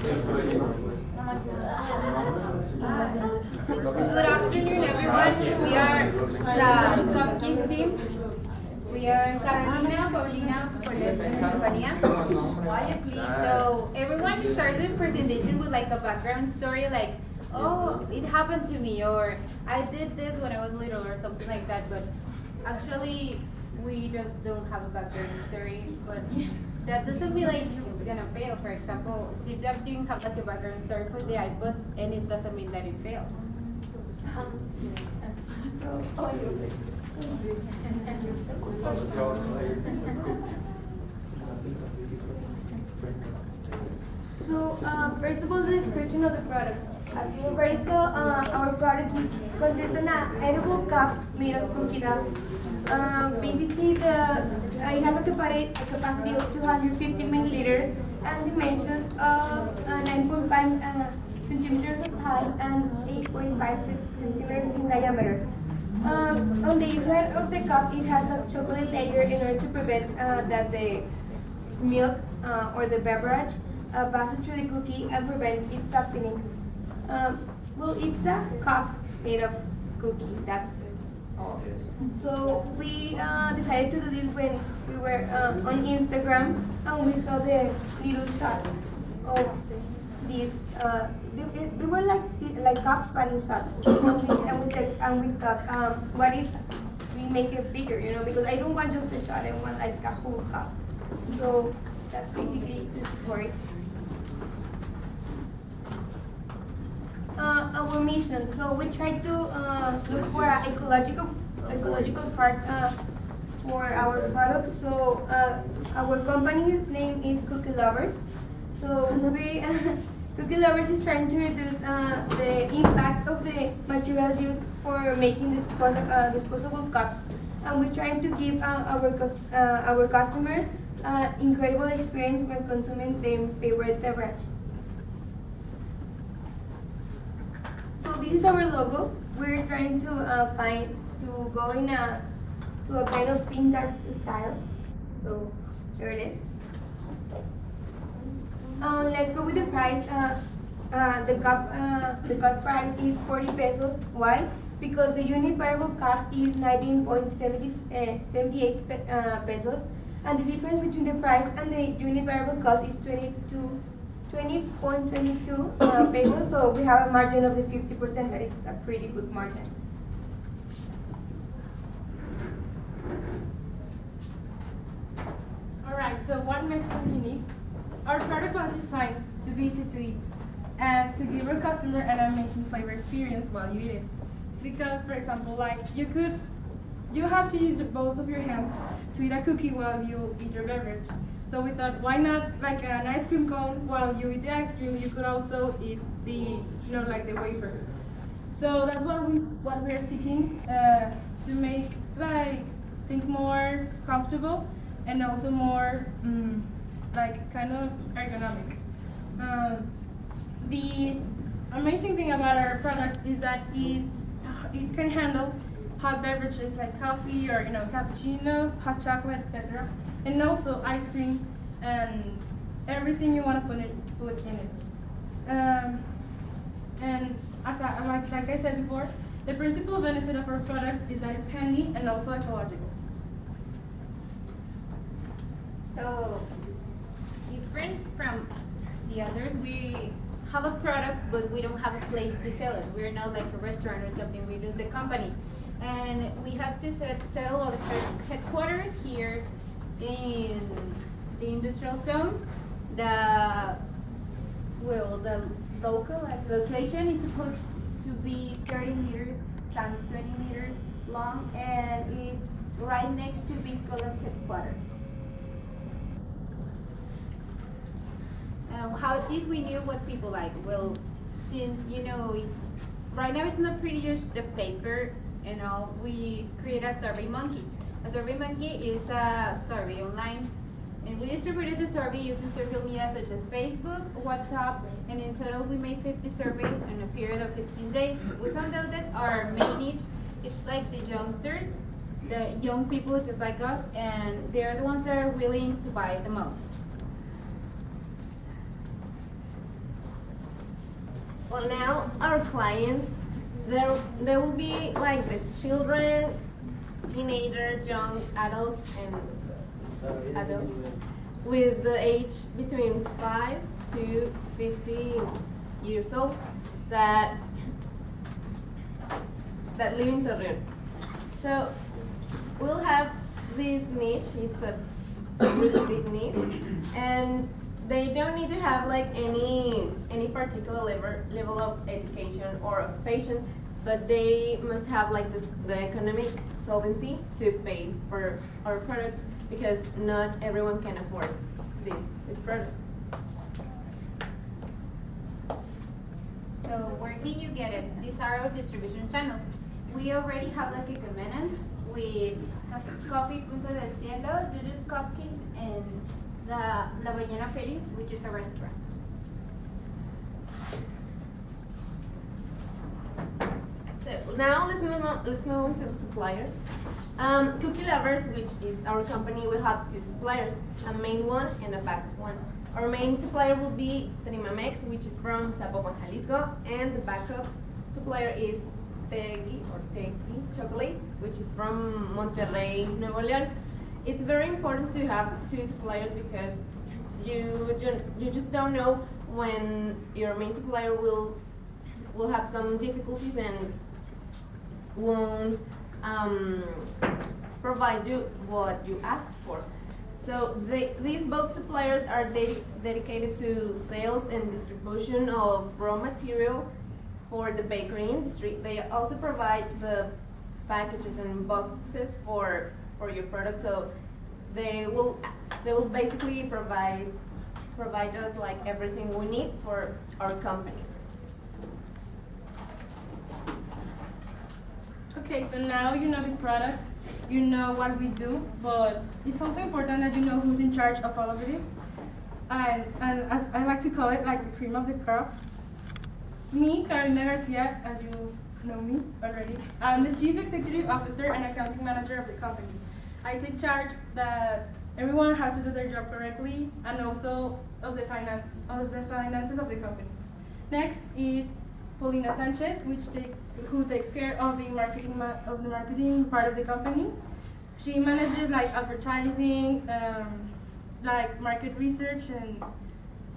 Good afternoon, everyone. We are the Cupckies team. We are Carolina, Paulina, Paulette, and Stefania. Quiet, please. So everyone started the presentation with like a background story, like, oh, it happened to me, or I did this when I was little, or something like that. But actually, we just don't have a background story. But that doesn't mean like it's gonna fail. For example, Steve Jobs didn't have like a background story for the iPod, and it doesn't mean that it failed. So, first of all, the description of the product. As you already saw, our product consists of an edible cup made of cookie dough. Basically, it has a capacity of 250 milliliters and dimensions of 9.5 centimeters of height and 8.5 centimeters in diameter. On the inside of the cup, it has a chocolate layer in order to prevent that the milk or the beverage passes through the cookie and prevent its softening. Well, it's a cup made of cookie. That's all. So we decided to do this when we were on Instagram and we saw the little shots of these. They were like cups but in shots. And we thought, what if we make it bigger? You know, because I don't want just a shot. I want like a whole cup. So that's basically the story. Our mission. So we try to look for an ecological part for our products. So our company's name is Cookie Lovers. So we Cookie Lovers is trying to reduce the impact of the materials used for making disposable cups, and we're trying to give our customers incredible experience when consuming their favorite beverage. So this is our logo. We're trying to go to a kind of vintage style. So here it is. Let's go with the price. The cup price is 40 pesos. Why? Because the unit variable cost is 19.78 pesos, and the difference between the price and the unit variable cost is 20.22 pesos, so we have a margin of the 50%, that it's a pretty good margin. Alright, so what makes us unique? Our product was designed to be easy to eat and to give our customer an amazing flavor experience while you eat it. Because, for example, like you have to use both of your hands to eat a cookie while you eat your beverage. So we thought, why not like an ice cream cone? While you eat the ice cream, you could also eat the, like the wafer. So that's what we are seeking to make like things more comfortable and also more like kind of ergonomic. The amazing thing about our product is that it can handle hot beverages like coffee or cappuccinos, hot chocolate, etc. And also ice cream and everything you want to put in it. And as like I said before, the principal benefit of our product is that it's handy and also ecological. So different from the others, we have a product, but we don't have a place to sell it. We're not like a restaurant or something. We're just a company, and we have to settle all the headquarters here in the industrial zone. The local location is supposed to be 30 meters times 20 meters long, and it's right next to Bicola's headquarters. How did we know what people like? Well, since right now it's not pretty just the paper and all, we create a survey monkey. A survey monkey is a survey online, and we distributed the survey using social media such as Facebook, WhatsApp, and in total we made 50 surveys in a period of 15 days. We found out that our main niche is like the youngsters, the young people just like us, and they're the ones that are willing to buy the most. Well, now our clients, there will be like the children, teenagers, young adults, and adults with the age between 5 to 50 years old that live in Torreon. So we'll have this niche. It's a really big niche, and they don't need to have like any particular level of education or occupation, but they must have like the economic solvency to pay for our product, because not everyone can afford this product. So where can you get it? These are our distribution channels. We already have like a covenant with Coffee Punta del Cielo, Judas Cupcakes, and La Ballena Feliz, which is a restaurant. So now let's move on to the suppliers. Cookie Lovers, which is our company, will have two suppliers, a main one and a backup one. Our main supplier will be Trimamex, which is from Zapopan, Jalisco, and the backup supplier is Tegui Chocolates, which is from Monterrey, Nuevo León. It's very important to have two suppliers because you just don't know when your main supplier will have some difficulties and won't provide you what you asked for. So these both suppliers are dedicated to sales and distribution of raw material for the bakery industry. They also provide the packages and boxes for your product. So they will basically provide us like everything we need for our company. Okay, so now you know the product, you know what we do, but it's also important that you know who's in charge of all of this. And as I like to call it, like the cream of the crop. Me, Carolina Garcia, as you know me already, I'm the Chief Executive Officer and Accounting Manager of the company. I take charge that everyone has to do their job correctly and also of the finances of the company. Next is Paulina Sanchez, who takes care of the marketing part of the company. She manages like advertising, like market research and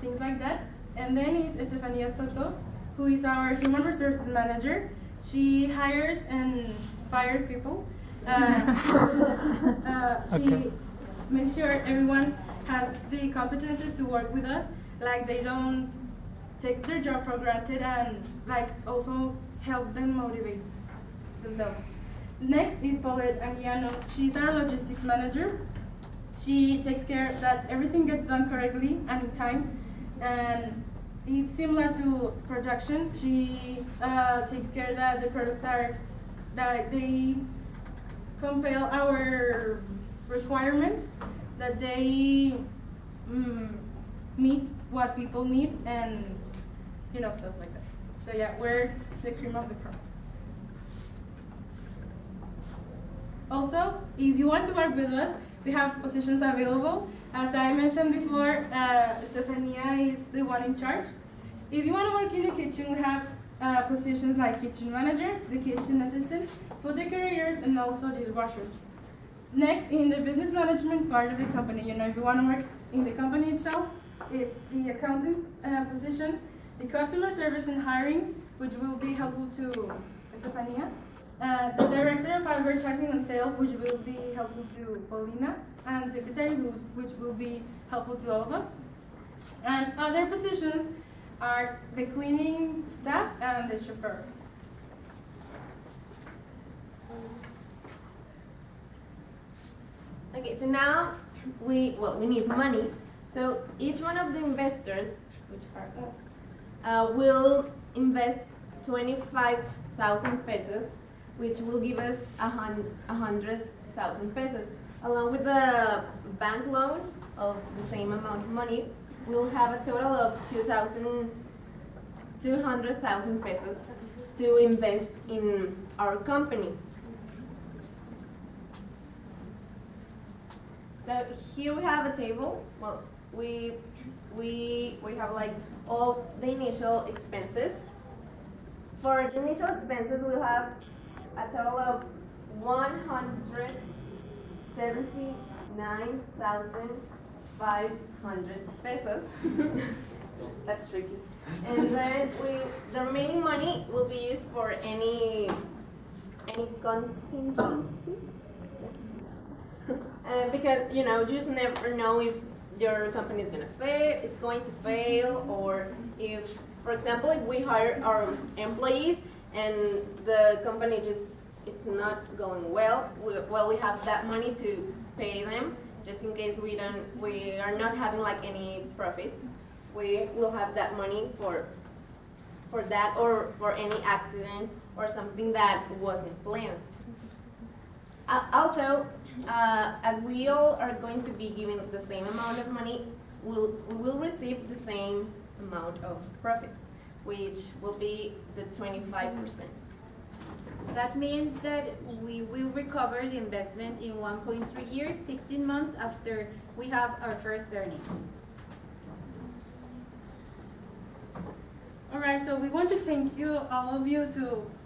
things like that. And then is Estefania Soto, who is our human resources manager. She hires and fires people. She makes sure everyone has the competencies to work with us, like they don't take their job for granted, and like also help them motivate themselves. Next is Paulette Anguiano. She's our logistics manager. She takes care that everything gets done correctly and in time, and it's similar to production. She takes care that the products that they compel our requirements, that they meet what people need, and stuff like that. So yeah, we're the cream of the crop. Also, if you want to work with us, we have positions available. As I mentioned before, Stefania is the one in charge. If you want to work in the kitchen, we have positions like kitchen manager, the kitchen assistant, food decorators, and also dishwashers. Next, in the business management part of the company, if you want to work in the company itself, it's the accountant position, the customer service and hiring, which will be helpful to Estefania, the director of advertising and sales, which will be helpful to Paulina, and secretaries, which will be helpful to all of us. And other positions are the cleaning staff and the chauffeur. Okay, so now we need money. So each one of the investors, which are us, will invest 25,000 pesos, which will give us 100,000 pesos. Along with the bank loan of the same amount of money, we'll have a total of 200,000 pesos to invest in our company. So here we have a table. Well, we have like all the initial expenses For the initial expenses, we'll have a total of 179,500 pesos. That's tricky. And then the remaining money will be used for any contingency. Because you just never know if your company is going to fail, or if, for example, if we hire our employees and the company it's not going well, we have that money to pay them just in case we are not having like any profits. We will have that money for that, or for any accident or something that wasn't planned. Also, as we all are going to be given the same amount of money, we will receive the same amount of profits, which will be the 25%. That means that we will recover the investment in 1.3 years, 16 months after we have our first earning. Alright, so we want to thank you, all of you,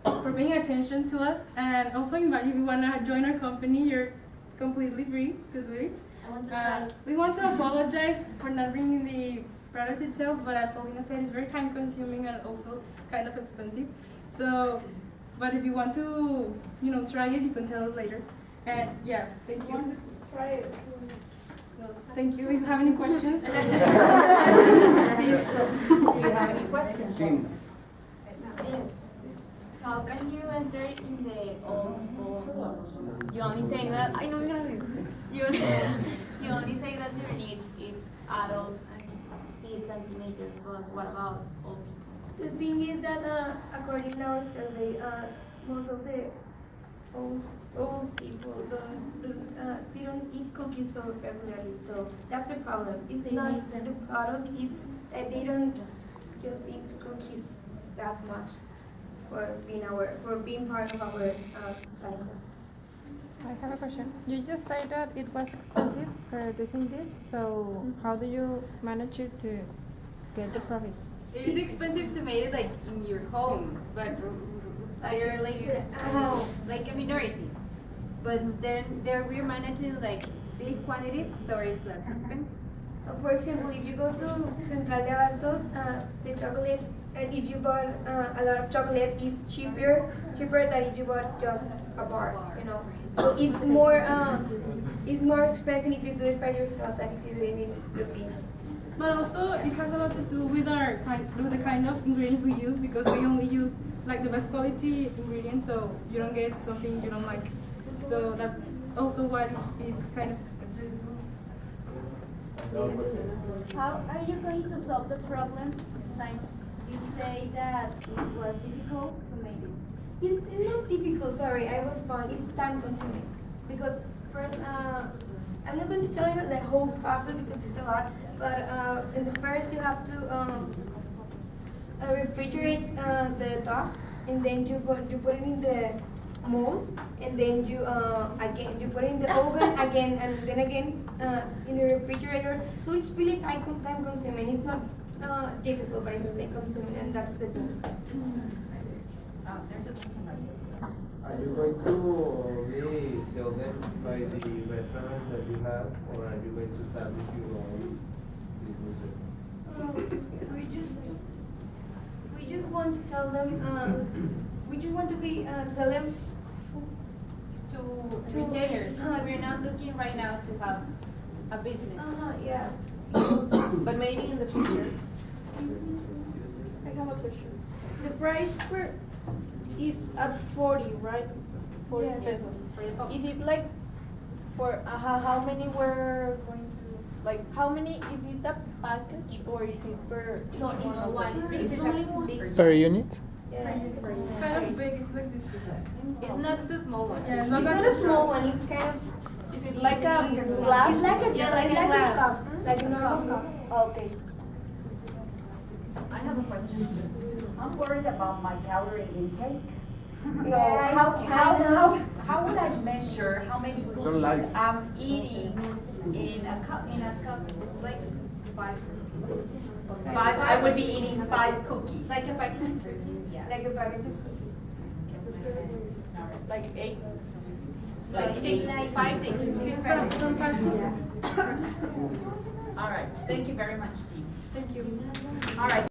for paying attention to us, and also invite you, if you want to join our company, you're completely free to do it. I want to try. We want to apologize for not bringing the product itself, but as Paulina said, it's very time consuming and also kind of expensive. So, but if you want to, try it, you can tell us later. And yeah, thank you. Want to try it? No, thank you. If you have any questions. Do you have any questions? Yes. How can you enter in the you only say that I know you only say that your niche is adults and kids and teenagers, but what about old people? The thing is that according to our survey, most of the old people they don't eat cookies so regularly. So that's the problem. It's not the product; it's that they don't just eat cookies that much for being part of our clientele. I have a question. You just said that it was expensive producing this, so how do you manage it to get the profits? It is expensive to make it like in your home, but they're like like a minority. But then we're managing like big quantities, so it's less expensive. For example, if you go to Central de Abastos, the chocolate, and if you bought a lot of chocolate, is cheaper than if you bought just a bar. So it's more expensive if you do it by yourself than if you do it in the bin. But also, it has a lot to do with the kind of ingredients we use, because we only use like the best quality ingredients, so you don't get something you don't like. So that's also why it's kind of expensive. How are you going to solve the problem since you say that it was difficult to make it? It's not difficult, sorry, I was wrong. It's time consuming. Because first, I'm not going to tell you the whole process because it's a lot, but in the first you have to refrigerate the dough, and then you put it in the molds, and then you put it in the oven again, and then again in the refrigerator. So it's really time consuming. It's not difficult, but it's time consuming, and that's the thing. There's a question right here. Are you going to only sell them by the restaurant that you have, or are you going to establish your own business? We just want to sell them. We just want to sell them To retailers. We're not looking right now to have a business. Yeah. But maybe in the future. I have a question. The price is at 40, right? 40 Yes. pesos. Is it like for how many we're going to, like how many, is it a package or is it per each No, it's one. It's only one big. Per unit? Yeah. It's kind of big. It's like this big. It's not the small one. Yeah, It's not a small one. It's kind of. Is it like a glass? It's like a Yeah, like a a glass. cup, like a normal cup. Okay. I have a question. I'm worried about my calorie intake. So Yes, how would I measure how many cookies like- I'm eating in a cup? In a cup, it's like 5. Five, I would be eating 5 cookies. Like a packet of cookies, yeah. Like a package of cookies. Like 8? Like 8. 5, 6. From 5 to 6. All right, thank you very much, Steve. Thank you. All right.